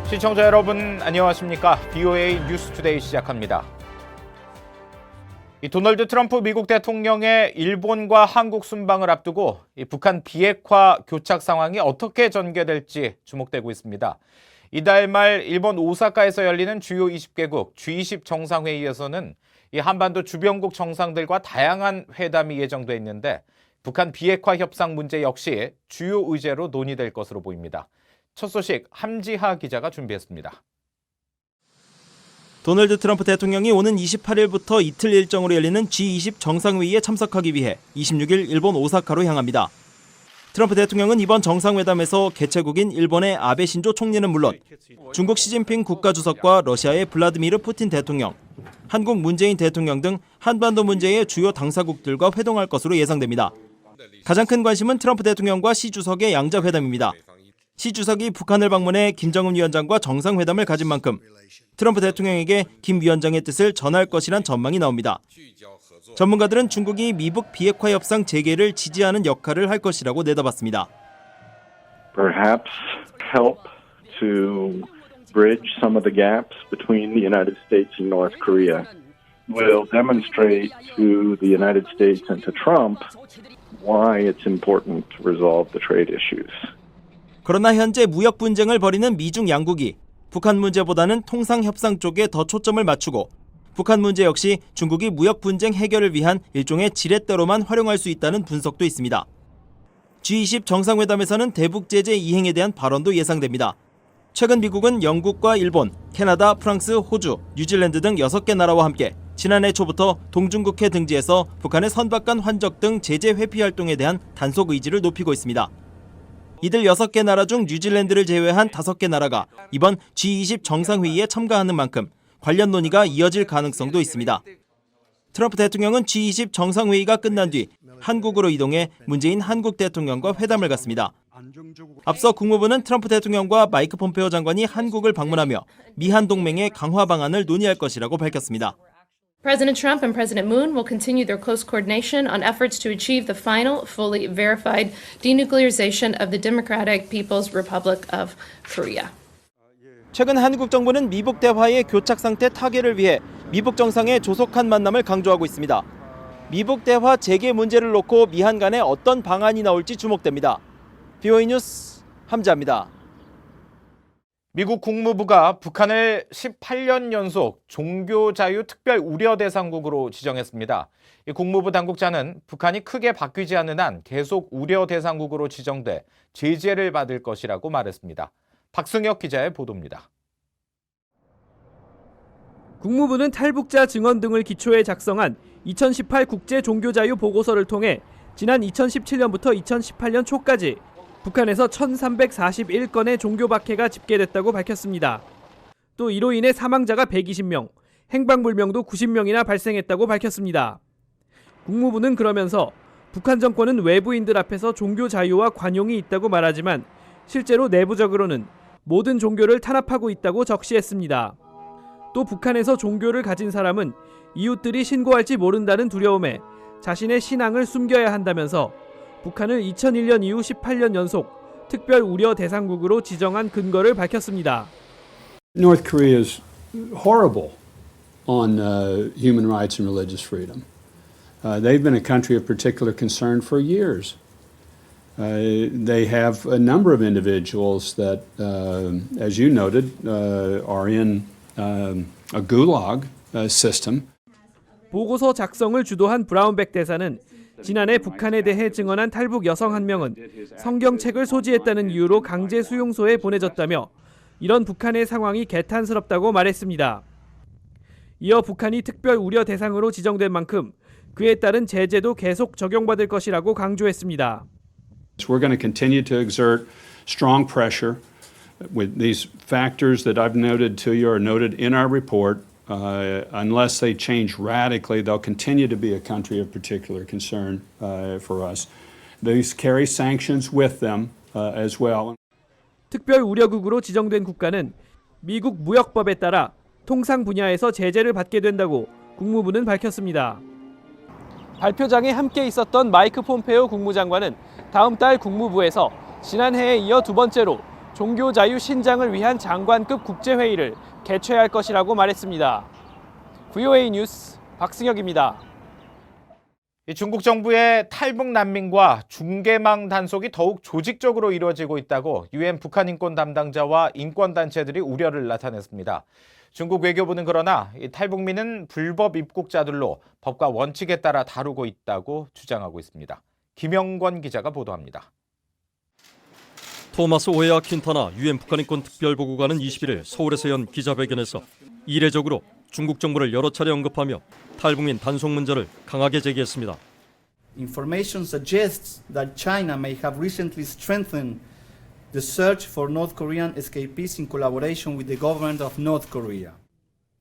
시청자 여러분 안녕하십니까? BOA 뉴스투데이 시작합니다. 도널드 트럼프 미국 대통령의 일본과 한국 순방을 앞두고 북한 비핵화 교착 상황이 어떻게 전개될지 주목되고 있습니다. 이달 말 일본 오사카에서 열리는 주요 20개국 G20 정상회의에서는 이 한반도 주변국 정상들과 다양한 회담이 예정돼 있는데 북한 비핵화 협상 문제 역시 주요 의제로 논의될 것으로 보입니다. 첫 소식 함지하 기자가 준비했습니다. 도널드 트럼프 대통령이 오는 28일부터 이틀 일정으로 열리는 G20 정상회의에 참석하기 위해 26일 일본 오사카로 향합니다. 트럼프 대통령은 이번 정상회담에서 개최국인 일본의 아베 신조 총리는 물론 중국 시진핑 국가주석과 러시아의 블라디미르 푸틴 대통령, 한국 문재인 대통령 등 한반도 문제의 주요 당사국들과 회동할 것으로 예상됩니다. 가장 큰 관심은 트럼프 대통령과 시 주석의 양자회담입니다. 시 주석이 북한을 방문해 김정은 위원장과 정상회담을 가진 만큼 트럼프 대통령에게 김 위원장의 뜻을 전할 것이란 전망이 나옵니다. 전문가들은 중국이 미북 비핵화 협상 재개를 지지하는 역할을 할 것이라고 내다봤습니다. Perhaps help to bridge some of the gaps between the United States and North Korea will demonstrate to the United States and to Trump why it's important to resolve the trade issues. 그러나 현재 무역 분쟁을 벌이는 미중 양국이 북한 문제보다는 통상 협상 쪽에 더 초점을 맞추고 북한 문제 역시 중국이 무역 분쟁 해결을 위한 일종의 지렛대로만 활용할 수 있다는 분석도 있습니다. G20 정상회담에서는 대북 제재 이행에 대한 발언도 예상됩니다. 최근 미국은 영국과 일본, 캐나다, 프랑스, 호주, 뉴질랜드 등 6개 나라와 함께 지난해 초부터 동중국해 등지에서 북한의 선박간 환적 등 제재 회피 활동에 대한 단속 의지를 높이고 있습니다. 이들 6개 나라 중 뉴질랜드를 제외한 5개 나라가 이번 G20 정상회의에 참가하는 만큼 관련 논의가 이어질 가능성도 있습니다. 트럼프 대통령은 G20 정상회의가 끝난 뒤 한국으로 이동해 문재인 한국 대통령과 회담을 갖습니다. 앞서 국무부는 트럼프 대통령과 마이크 폼페오 장관이 한국을 방문하며 미한 동맹의 강화 방안을 논의할 것이라고 밝혔습니다. President Trump and President Moon will continue their close coordination on efforts to achieve the final, fully verified denuclearization of the Democratic People's Republic of Korea. 최근 한국 정부는 미북 대화의 교착 상태 타개를 위해 미북 정상의 조속한 만남을 강조하고 있습니다. 미북 대화 재개 문제를 놓고 미한 간에 어떤 방안이 나올지 주목됩니다. BOA 뉴스 함지하입니다. 미국 국무부가 북한을 18년 연속 종교자유 특별 우려 대상국으로 지정했습니다. 이 국무부 당국자는 북한이 크게 바뀌지 않는 한 계속 우려 대상국으로 지정돼 제재를 받을 것이라고 말했습니다. 박승혁 기자의 보도입니다. 국무부는 탈북자 증언 등을 기초에 작성한 2018 국제 종교자유 보고서를 통해 지난 2017년부터 2018년 초까지 북한에서 1,341건의 종교 박해가 집계됐다고 밝혔습니다. 또 이로 인해 사망자가 120명, 행방불명도 90명이나 발생했다고 밝혔습니다. 국무부는 그러면서 북한 정권은 외부인들 앞에서 종교 자유와 관용이 있다고 말하지만 실제로 내부적으로는 모든 종교를 탄압하고 있다고 적시했습니다. 또 북한에서 종교를 가진 사람은 이웃들이 신고할지 모른다는 두려움에 자신의 신앙을 숨겨야 한다면서 북한을 2001년 이후 18년 연속 특별 우려 대상국으로 지정한 근거를 밝혔습니다. North Korea is horrible on human rights and religious freedom. They've been a country of particular concern for years. They have a number of individuals that, as you noted, are in a gulag system. 보고서 작성을 주도한 브라운백 대사는 지난해 북한에 대해 증언한 탈북 여성 한 명은 성경책을 소지했다는 이유로 강제 수용소에 보내졌다며 이런 북한의 상황이 개탄스럽다고 말했습니다. 이어 북한이 특별 우려 대상으로 지정된 만큼 그에 따른 제재도 계속 적용받을 것이라고 강조했습니다. We're going to continue to exert strong pressure with these factors that I've noted to you are noted in our report. Unless they change radically, they'll continue to be a country of particular concern for us. These carry sanctions with them as well. 특별 우려국으로 지정된 국가는 미국 무역법에 따라 통상 분야에서 제재를 받게 된다고 국무부는 밝혔습니다. 발표장에 함께 있었던 마이크 폼페오 국무장관은 다음 달 국무부에서 지난해에 이어 두 번째로 종교 자유 신장을 위한 장관급 국제회의를 개최할 것이라고 말했습니다. VOA 뉴스 박승혁입니다. 중국 정부의 탈북 난민과 중개망 단속이 더욱 조직적으로 이루어지고 있다고 유엔 북한 인권 담당자와 인권단체들이 우려를 나타냈습니다. 중국 외교부는 그러나 이 탈북민은 불법 입국자들로 법과 원칙에 따라 다루고 있다고 주장하고 있습니다. 김영권 기자가 보도합니다. 토마스 오에아 퀸타나 유엔 북한 인권 특별보고관은 21일 서울에서 연 기자회견에서 이례적으로 중국 정부를 여러 차례 언급하며 탈북민 단속 문제를 강하게 제기했습니다. Information suggests that China may have recently strengthened the search for North Korean escapees in collaboration with the government of North Korea.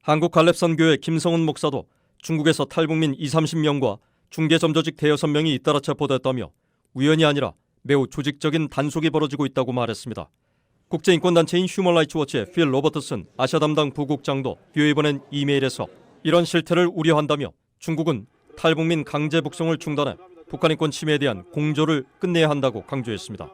한국 갈렙선교회 김성훈 목사도 중국에서 탈북민 20-30명과 중개점조직 대여섯 명이 잇따라 체포됐다며 우연이 아니라 매우 조직적인 단속이 벌어지고 있다고 말했습니다. 국제인권단체인 휴먼라이츠워치의 필 로버트슨 아시아 담당 부국장도 뷰에 보낸 이메일에서 이런 실태를 우려한다며 중국은 탈북민 강제 북송을 중단해 북한 인권 침해에 대한 공조를 끝내야 한다고 강조했습니다.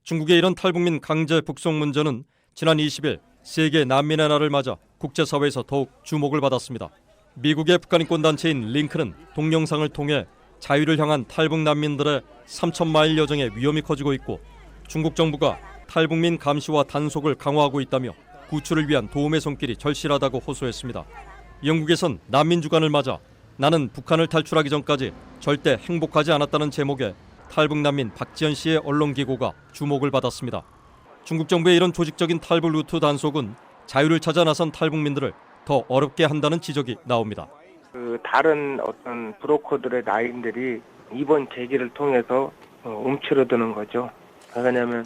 중국의 이런 탈북민 강제 북송 문제는 지난 20일 세계 난민의 날을 맞아 국제사회에서 더욱 주목을 받았습니다. 미국의 북한 인권 단체인 링크는 동영상을 통해 자유를 향한 탈북 난민들의 3,000마일 여정의 위험이 커지고 있고 중국 정부가 탈북민 감시와 단속을 강화하고 있다며 구출을 위한 도움의 손길이 절실하다고 호소했습니다. 영국에선 난민 주간을 맞아 나는 북한을 탈출하기 전까지 절대 행복하지 않았다는 제목의 탈북 난민 박지연 씨의 언론기고가 주목을 받았습니다. 중국 정부의 이런 조직적인 탈북 루트 단속은 자유를 찾아 나선 탈북민들을 더 어렵게 한다는 지적이 나옵니다. 다른 어떤 브로커들의 라인들이 이번 계기를 통해서 움츠러드는 거죠. 왜냐하면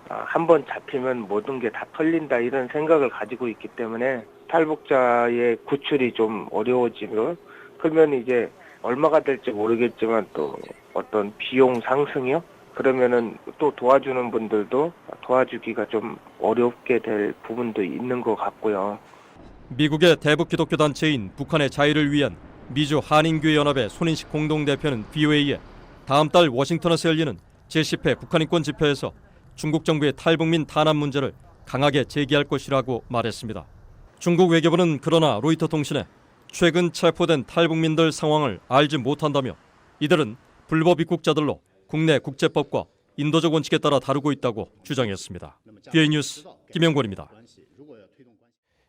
한번 잡히면 모든 게 다 털린다 이런 생각을 가지고 있기 때문에 탈북자의 구출이 좀 어려워지면 그러면 이제 얼마가 될지 모르겠지만 또 어떤 비용 상승이요? 그러면은 또 도와주는 분들도 도와주기가 좀 어렵게 될 부분도 있는 것 같고요. 미국의 대북 기독교 단체인 북한의 자유를 위한 미주 한인교회 연합의 손인식 공동대표는 VOA에 다음 달 워싱턴에서 열리는 제10회 북한 인권 집회에서 중국 정부의 탈북민 탄압 문제를 강하게 제기할 것이라고 말했습니다. 중국 외교부는 그러나 로이터 통신에 최근 체포된 탈북민들 상황을 알지 못한다며 이들은 불법 입국자들로 국내 국제법과 인도적 원칙에 따라 다루고 있다고 주장했습니다. VOA 뉴스 김영권입니다.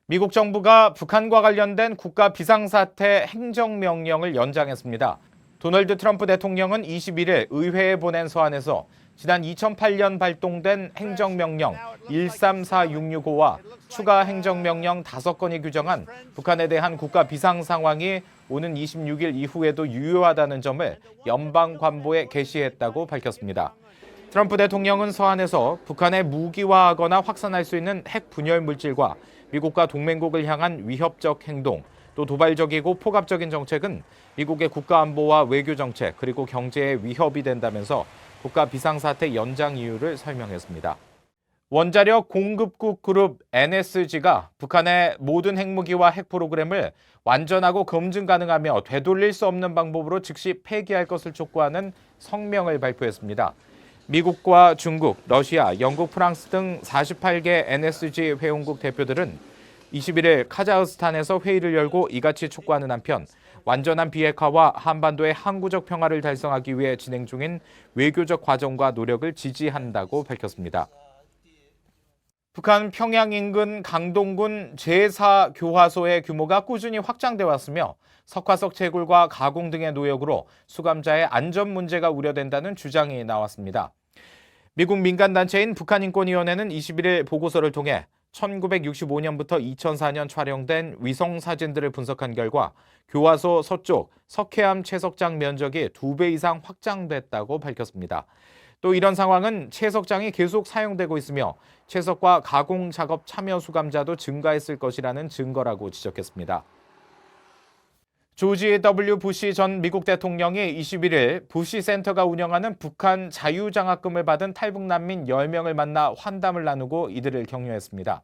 미국 정부가 북한과 관련된 국가 비상사태 행정명령을 연장했습니다. 도널드 트럼프 대통령은 21일 의회에 보낸 서한에서 지난 2008년 발동된 행정명령 134665와 추가 행정명령 5건이 규정한 북한에 대한 국가 비상상황이 오는 26일 이후에도 유효하다는 점을 연방관보에 게시했다고 밝혔습니다. 트럼프 대통령은 서한에서 북한에 무기화하거나 확산할 수 있는 핵 분열 물질과 미국과 동맹국을 향한 위협적 행동, 또 도발적이고 포갑적인 정책은 미국의 국가안보와 외교정책 그리고 경제에 위협이 된다면서 국가 비상사태 연장 이유를 설명했습니다. 원자력 공급국 그룹 NSG가 북한의 모든 핵무기와 핵 프로그램을 완전하고 검증 가능하며 되돌릴 수 없는 방법으로 즉시 폐기할 것을 촉구하는 성명을 발표했습니다. 미국과 중국, 러시아, 영국, 프랑스 등 48개 NSG 회원국 대표들은 21일 카자흐스탄에서 회의를 열고 이같이 촉구하는 한편 완전한 비핵화와 한반도의 항구적 평화를 달성하기 위해 진행 중인 외교적 과정과 노력을 지지한다고 밝혔습니다. 북한 평양 인근 강동군 제4교화소의 규모가 꾸준히 확장돼 왔으며 석화석 채굴과 가공 등의 노역으로 수감자의 안전 문제가 우려된다는 주장이 나왔습니다. 미국 민간단체인 북한인권위원회는 21일 보고서를 통해 1965년부터 2004년 촬영된 위성 사진들을 분석한 결과 교화소 서쪽 석회암 채석장 면적이 2배 이상 확장됐다고 밝혔습니다. 또 이런 상황은 채석장이 계속 사용되고 있으며 채석과 가공 작업 참여 수감자도 증가했을 것이라는 증거라고 지적했습니다. 조지 W. 부시 전 미국 대통령이 21일 부시 센터가 운영하는 북한 자유장학금을 받은 탈북 난민 10명을 만나 환담을 나누고 이들을 격려했습니다.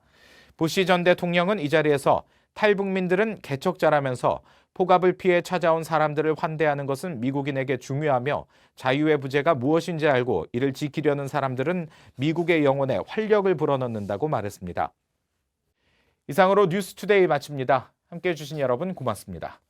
부시 전 대통령은 이 자리에서 탈북민들은 개척자라면서 폭압을 피해 찾아온 사람들을 환대하는 것은 미국인에게 중요하며 자유의 부재가 무엇인지 알고 이를 지키려는 사람들은 미국의 영혼에 활력을 불어넣는다고 말했습니다. 이상으로 뉴스투데이 마칩니다. 함께해 주신 여러분 고맙습니다.